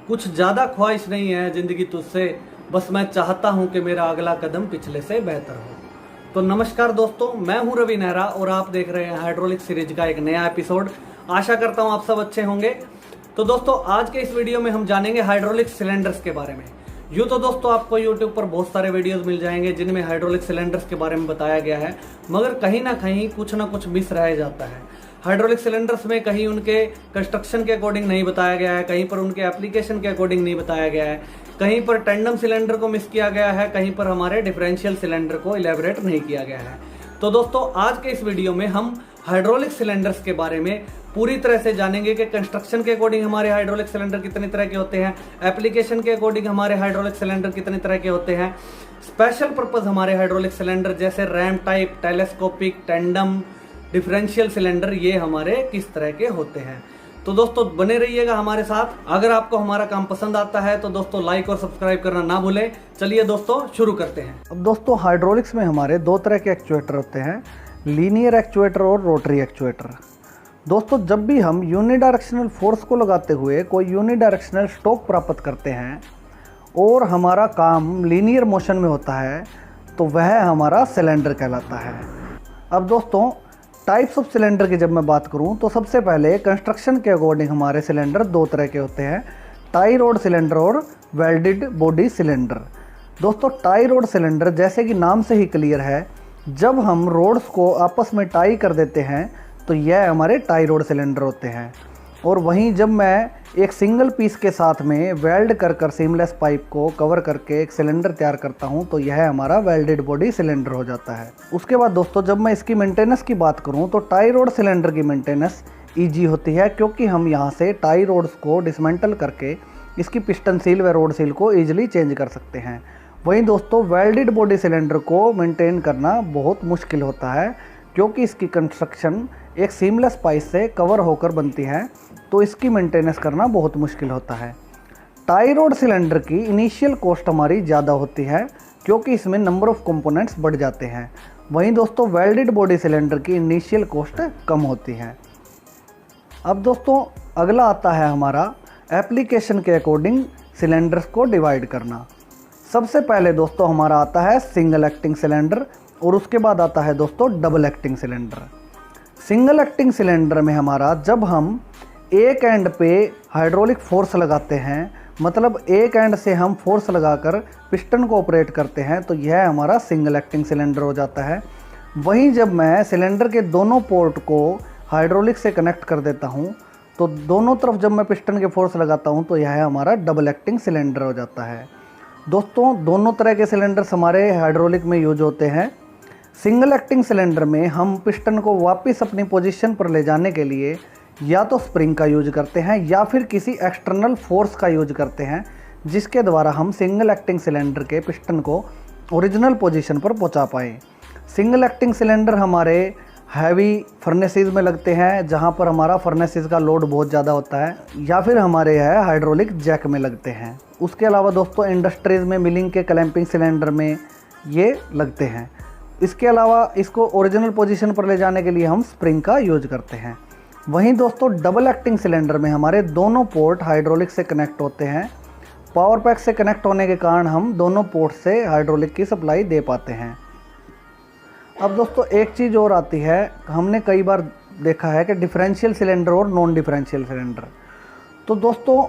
कुछ ज़्यादा ख्वाहिश नहीं है ज़िंदगी तुझसे, बस मैं चाहता हूँ कि मेरा अगला कदम पिछले से बेहतर हो। तो नमस्कार दोस्तों, मैं हूँ रवि नेहरा और आप देख रहे हैं हाइड्रोलिक सीरीज का एक नया एपिसोड। आशा करता हूँ आप सब अच्छे होंगे। तो दोस्तों आज के इस वीडियो में हम जानेंगे हाइड्रोलिक सिलेंडर्स के बारे में। यूँ तो दोस्तों आपको YouTube पर बहुत सारे वीडियोस मिल जाएंगे जिनमें हाइड्रोलिक सिलेंडर्स के बारे में बताया गया है, मगर कहीं ना कहीं कुछ ना कुछ मिस रह जाता है। हाइड्रोलिक सिलेंडर्स में कहीं उनके कंस्ट्रक्शन के अकॉर्डिंग नहीं बताया गया है, कहीं पर उनके एप्लीकेशन के अकॉर्डिंग नहीं बताया गया है, कहीं पर टेंडम सिलेंडर को मिस किया गया है, कहीं पर हमारे डिफरेंशियल सिलेंडर को इलेबोरेट नहीं किया गया है। तो दोस्तों आज के इस वीडियो में हम हाइड्रोलिक सिलेंडर्स के बारे में पूरी तरह से जानेंगे कि कंस्ट्रक्शन के अकॉर्डिंग हमारे हाइड्रोलिक सिलेंडर कितनी तरह के होते हैं, एप्लीकेशन के अकॉर्डिंग हमारे हाइड्रोलिक सिलेंडर कितनी तरह के होते हैं, स्पेशल पर्पज हमारे हाइड्रोलिक सिलेंडर जैसे RAM type, telescopic, tandem, differential cylinder ये हमारे किस तरह के होते हैं। तो दोस्तों बने रहिएगा हमारे साथ। अगर आपको हमारा काम पसंद आता है तो दोस्तों लाइक और सब्सक्राइब करना ना भूलें। चलिए दोस्तों शुरू करते हैं। अब दोस्तों हाइड्रोलिक्स में हमारे दो तरह के एक्चुएटर होते हैं, लीनियर एक्चुएटर और रोटरी एक्चुएटर। दोस्तों जब भी हम यूनिडायरेक्शनल फोर्स को लगाते हुए कोई यूनिडायरेक्शनल स्ट्रोक प्राप्त करते हैं और हमारा काम लीनियर मोशन में होता है तो वह हमारा सिलेंडर कहलाता है। अब दोस्तों टाइप्स ऑफ सिलेंडर की जब मैं बात करूं तो सबसे पहले कंस्ट्रक्शन के अकॉर्डिंग हमारे सिलेंडर दो तरह के होते हैं, टाई रोड सिलेंडर और वेल्डेड बॉडी सिलेंडर। दोस्तों टाई रोड सिलेंडर जैसे कि नाम से ही क्लियर है, जब हम रोड्स को आपस में टाई कर देते हैं तो यह हमारे टाई रोड सिलेंडर होते हैं। और वहीं जब मैं एक सिंगल पीस के साथ में वेल्ड कर सीमलेस पाइप को कवर करके एक सिलेंडर तैयार करता हूं तो यह हमारा वेल्डेड बॉडी सिलेंडर हो जाता है। उसके बाद दोस्तों जब मैं इसकी मेंटेनेंस की बात करूं तो टाई रोड सिलेंडर की मेंटेनेंस ईजी होती है, क्योंकि हम यहां से टाई रोड्स को डिसमेंटल करके इसकी पिस्टन सील व रोड सील को ईजिली चेंज कर सकते हैं। वहीं दोस्तों वेल्डेड बॉडी सिलेंडर को मेंटेन करना बहुत मुश्किल होता है, क्योंकि इसकी कंस्ट्रक्शन एक सीमलेस पाइप से कवर होकर बनती है, तो इसकी मेंटेनेंस करना बहुत मुश्किल होता है। टाई रोड सिलेंडर की इनिशियल कॉस्ट हमारी ज़्यादा होती है, क्योंकि इसमें नंबर ऑफ कंपोनेंट्स बढ़ जाते हैं। वहीं दोस्तों वेल्डेड बॉडी सिलेंडर की इनिशियल कॉस्ट कम होती है। अब दोस्तों अगला आता है हमारा एप्लीकेशन के अकॉर्डिंग सिलेंडर्स को डिवाइड करना। सबसे पहले दोस्तों हमारा आता है सिंगल एक्टिंग सिलेंडर और उसके बाद आता है दोस्तों double acting cylinder. Single acting cylinder में हमारा जब हम एक एंड पे हाइड्रोलिक फोर्स लगाते हैं, मतलब एक एंड से हम फोर्स लगाकर पिस्टन को ऑपरेट करते हैं, तो यह हमारा सिंगल एक्टिंग सिलेंडर हो जाता है। वहीं जब मैं सिलेंडर के दोनों पोर्ट को हाइड्रोलिक से कनेक्ट कर देता हूं, तो दोनों तरफ जब मैं पिस्टन के फोर्स लगाता हूं तो यह हमारा डबल एक्टिंग सिलेंडर हो जाता है। दोस्तों दोनों तरह के सिलेंडर्स हमारे हाइड्रोलिक में यूज होते हैं। सिंगल एक्टिंग सिलेंडर में हम पिस्टन को वापस अपनी पोजीशन पर ले जाने के लिए या तो स्प्रिंग का यूज करते हैं या फिर किसी एक्सटर्नल फोर्स का यूज करते हैं, जिसके द्वारा हम सिंगल एक्टिंग सिलेंडर के पिस्टन को ओरिजिनल पोजीशन पर पहुंचा पाएँ। सिंगल एक्टिंग सिलेंडर हमारे हैवी फर्नेसेस में लगते हैं, जहां पर हमारा फर्नेसेस का लोड बहुत ज़्यादा होता है, या फिर हमारे यह हाइड्रोलिक जैक में लगते हैं। उसके अलावा दोस्तों इंडस्ट्रीज़ में मिलिंग के क्लैंपिंग सिलेंडर में ये लगते हैं। इसके अलावा इसको ओरिजिनल पोजीशन पर ले जाने के लिए हम स्प्रिंग का यूज करते हैं। वहीं दोस्तों डबल एक्टिंग सिलेंडर में हमारे दोनों पोर्ट हाइड्रोलिक से कनेक्ट होते हैं। पावर पैक से कनेक्ट होने के कारण हम दोनों पोर्ट से हाइड्रोलिक की सप्लाई दे पाते हैं। अब दोस्तों एक चीज़ और आती है, हमने कई बार देखा है कि डिफरेंशियल सिलेंडर और नॉन डिफरेंशियल सिलेंडर। तो दोस्तों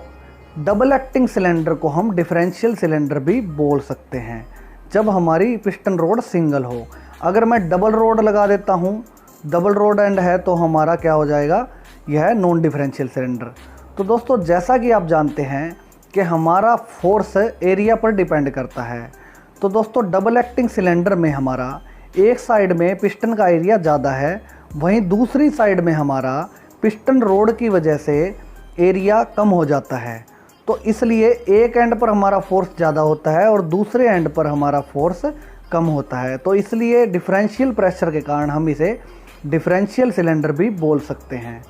डबल एक्टिंग सिलेंडर को हम डिफरेंशियल सिलेंडर भी बोल सकते हैं जब हमारी पिस्टन रोड सिंगल हो। अगर मैं डबल रोड लगा देता हूँ, डबल रोड एंड है, तो हमारा क्या हो जाएगा, यह है नॉन डिफरेंशियल सिलेंडर। तो दोस्तों जैसा कि आप जानते हैं कि हमारा फोर्स एरिया पर डिपेंड करता है, तो दोस्तों डबल एक्टिंग सिलेंडर में हमारा एक साइड में पिस्टन का एरिया ज़्यादा है, वहीं दूसरी साइड में हमारा पिस्टन रोड की वजह से एरिया कम हो जाता है। तो इसलिए एक एंड पर हमारा फोर्स ज़्यादा होता है और दूसरे एंड पर हमारा फोर्स कम होता है। तो इसलिए डिफरेंशियल प्रेशर के कारण हम इसे डिफरेंशियल सिलेंडर भी बोल सकते हैं।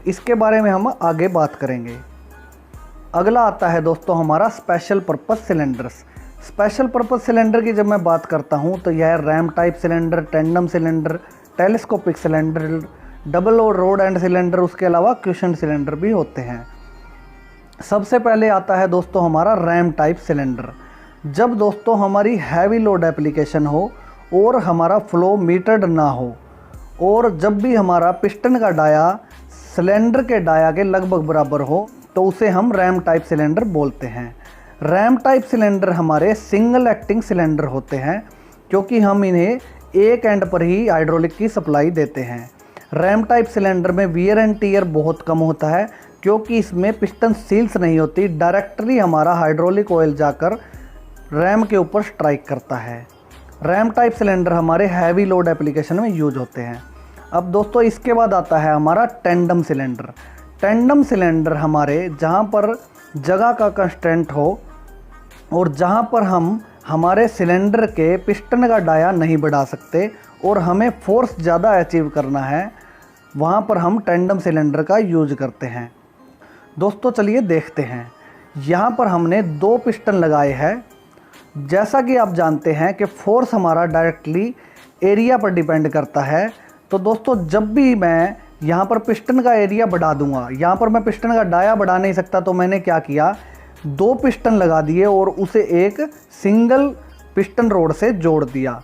इसके बारे में हम आगे बात करेंगे। अगला आता है दोस्तों हमारा special purpose cylinders. Special purpose cylinder की जब मैं बात करता हूं तो यह RAM type cylinder, tandem cylinder, telescopic cylinder, double और रोड एंड सिलेंडर, उसके अलावा क्वेश्चन सिलेंडर भी होते हैं। सबसे पहले आता है दोस्तों हमारा रैम टाइप सिलेंडर। जब दोस्तों हमारी हैवी लोड एप्लीकेशन हो और हमारा फ्लो मीटर्ड ना हो और जब भी हमारा पिस्टन का डाया सिलेंडर के डाया के लगभग बराबर हो तो उसे हम रैम टाइप सिलेंडर बोलते हैं। रैम टाइप सिलेंडर हमारे सिंगल एक्टिंग सिलेंडर होते हैं क्योंकि हम इन्हें एक एंड पर ही हाइड्रोलिक की सप्लाई देते हैं। रैम टाइप सिलेंडर में वियर एंड टीयर बहुत कम होता है क्योंकि इसमें पिस्टन सील्स नहीं होती, डायरेक्टली हमारा हाइड्रोलिक ऑयल जाकर रैम के ऊपर स्ट्राइक करता है। रैम टाइप सिलेंडर हमारे हैवी लोड एप्लीकेशन में यूज होते हैं। अब दोस्तों इसके बाद आता है हमारा टेंडम सिलेंडर। टेंडम सिलेंडर हमारे जहाँ पर जगह का कंस्ट्रेंट हो और जहाँ पर हम हमारे सिलेंडर के पिस्टन का डाया नहीं बढ़ा सकते और हमें फोर्स ज़्यादा अचीव करना है, वहाँ पर हम टेंडम सिलेंडर का यूज करते हैं। दोस्तों चलिए देखते हैं। यहाँ पर हमने 2 पिस्टन लगाए हैं। जैसा कि आप जानते हैं कि फोर्स हमारा डायरेक्टली एरिया पर डिपेंड करता है। तो दोस्तों जब भी मैं यहाँ पर पिस्टन का एरिया बढ़ा दूंगा, यहाँ पर मैं पिस्टन का डाया बढ़ा नहीं सकता, तो मैंने क्या किया, 2 पिस्टन लगा दिए और उसे एक सिंगल पिस्टन रोड से जोड़ दिया।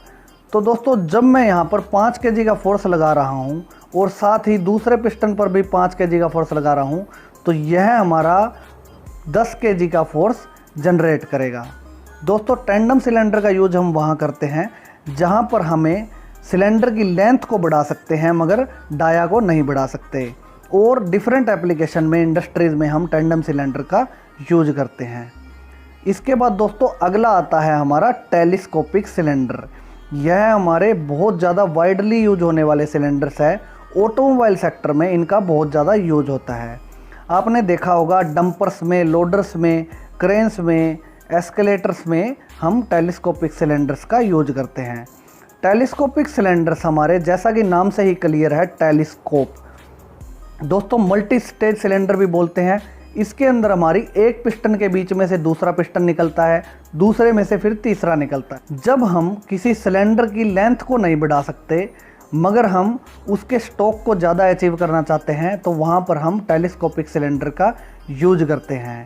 तो दोस्तों जब मैं यहाँ पर 5 kg का फोर्स लगा रहा हूँ और साथ ही दूसरे पिस्टन पर भी 5 kg का फोर्स लगा रहा हूँ तो यह हमारा 10 kg का फोर्स जनरेट करेगा। दोस्तों टेंडम सिलेंडर का यूज हम वहाँ करते हैं जहाँ पर हमें सिलेंडर की लेंथ को बढ़ा सकते हैं मगर डाया को नहीं बढ़ा सकते, और डिफरेंट एप्लीकेशन में इंडस्ट्रीज़ में हम टेंडम सिलेंडर का यूज करते हैं। इसके बाद दोस्तों अगला आता है हमारा टेलीस्कोपिक सिलेंडर। यह हमारे बहुत ज़्यादा वाइडली यूज होने वाले सिलेंडर्स है। ऑटोमोबाइल सेक्टर में इनका बहुत ज़्यादा यूज होता है। आपने देखा होगा डंपर्स में, लोडर्स में, क्रेन्स में, एस्केलेटर्स में हम टेलीस्कोपिक सिलेंडर्स का यूज करते हैं। टेलीस्कोपिक सिलेंडर्स हमारे, जैसा कि नाम से ही क्लियर है, टेलीस्कोप दोस्तों मल्टी स्टेज सिलेंडर भी बोलते हैं। इसके अंदर हमारी एक पिस्टन के बीच में से दूसरा पिस्टन निकलता है, दूसरे में से फिर तीसरा निकलता है। जब हम किसी सिलेंडर की लेंथ को नहीं बढ़ा सकते मगर हम उसके स्टॉक को ज़्यादा अचीव करना चाहते हैं तो वहाँ पर हम टेलीस्कोपिक सिलेंडर का यूज करते हैं।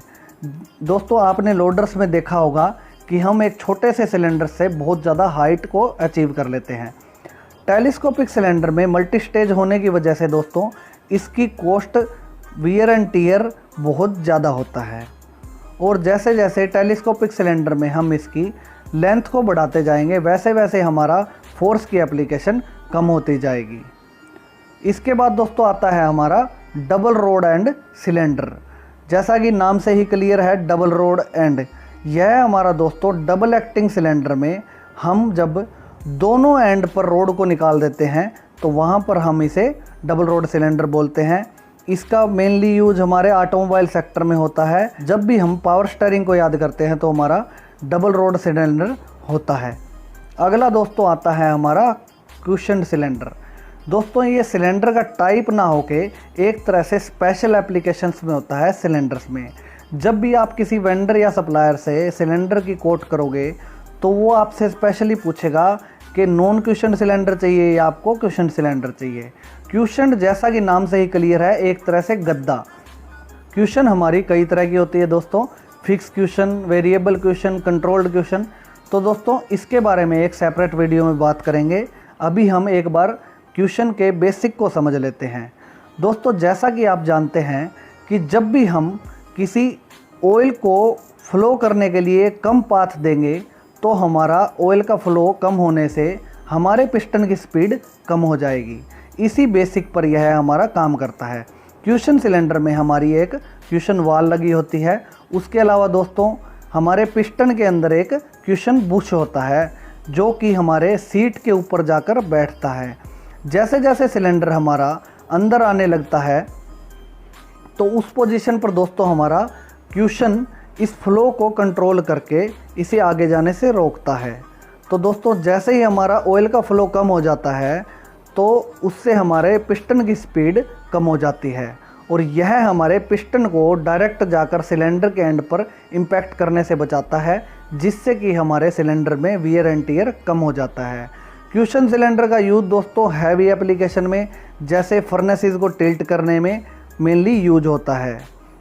दोस्तों आपने लोडर्स में देखा होगा कि हम एक छोटे से सिलेंडर से बहुत ज़्यादा हाइट को अचीव कर लेते हैं। टेलीस्कोपिक सिलेंडर में मल्टी स्टेज होने की वजह से दोस्तों इसकी कॉस्ट, वियर एंड टीयर बहुत ज़्यादा होता है, और जैसे जैसे टेलीस्कोपिक सिलेंडर में हम इसकी लेंथ को बढ़ाते जाएंगे वैसे वैसे हमारा फोर्स की एप्लीकेशन कम होती जाएगी। इसके बाद दोस्तों आता है हमारा डबल रोड एंड सिलेंडर। जैसा कि नाम से ही क्लियर है, डबल रोड एंड, यह हमारा दोस्तों डबल एक्टिंग सिलेंडर में हम जब दोनों एंड पर रोड को निकाल देते हैं तो वहाँ पर हम इसे डबल रोड सिलेंडर बोलते हैं। इसका मेनली यूज हमारे ऑटोमोबाइल सेक्टर में होता है। जब भी हम पावर स्टीयरिंग को याद करते हैं तो हमारा डबल रोड सिलेंडर होता है। अगला दोस्तों आता है हमारा क्यूशन सिलेंडर। दोस्तों ये सिलेंडर का टाइप ना होके एक तरह से स्पेशल एप्लीकेशंस में होता है सिलेंडर्स में। जब भी आप किसी वेंडर या सप्लायर से सिलेंडर की कोट करोगे तो वो आपसे स्पेशली पूछेगा कि नॉन क्यूशन सिलेंडर चाहिए या आपको क्यूशन सिलेंडर चाहिए। क्यूशन जैसा कि नाम से ही क्लियर है, एक तरह से गद्दा। क्यूशन हमारी कई तरह की होती है दोस्तों, fix caution, variable caution, controlled caution. तो दोस्तों इसके बारे में एक सेपरेट वीडियो में बात करेंगे। अभी हम एक बार क्यूशन के बेसिक को समझ लेते हैं। दोस्तों जैसा कि आप जानते हैं कि जब भी हम किसी ऑयल को फ्लो करने के लिए कम पाथ देंगे तो हमारा ऑयल का फ्लो कम होने से हमारे पिस्टन की स्पीड कम हो जाएगी। इसी बेसिक पर यह हमारा काम करता है। क्यूशन सिलेंडर में हमारी एक क्यूशन वाल लगी होती है। उसके अलावा दोस्तों हमारे पिस्टन के अंदर एक क्यूशन बुश होता है जो कि हमारे सीट के ऊपर जाकर बैठता है। जैसे जैसे सिलेंडर हमारा अंदर आने लगता है तो उस पोजीशन पर दोस्तों हमारा क्यूशन इस फ्लो को कंट्रोल करके इसे आगे जाने से रोकता है। तो दोस्तों जैसे ही हमारा ऑयल का फ्लो कम हो जाता है तो उससे हमारे पिस्टन की स्पीड कम हो जाती है और यह हमारे पिस्टन को डायरेक्ट जाकर सिलेंडर के एंड पर इम्पैक्ट करने से बचाता है, जिससे कि हमारे सिलेंडर में वियर एंड टियर कम हो जाता है। क्यूशन सिलेंडर का यूज़ दोस्तों हैवी एप्लीकेशन में जैसे फर्नेसेस को टिल्ट करने में मेनली यूज होता है।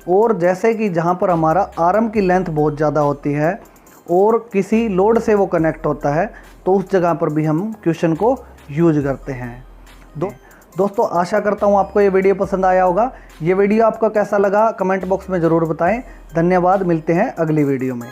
और जैसे कि जहाँ पर हमारा आर्म की लेंथ बहुत ज़्यादा होती है और किसी लोड से वो कनेक्ट होता है, तो उस जगह पर भी हम क्वेश्चन को यूज करते हैं। दोस्तों आशा करता हूँ आपको ये वीडियो पसंद आया होगा। ये वीडियो आपको कैसा लगा कमेंट बॉक्स में ज़रूर बताएं। धन्यवाद, मिलते हैं अगली वीडियो में।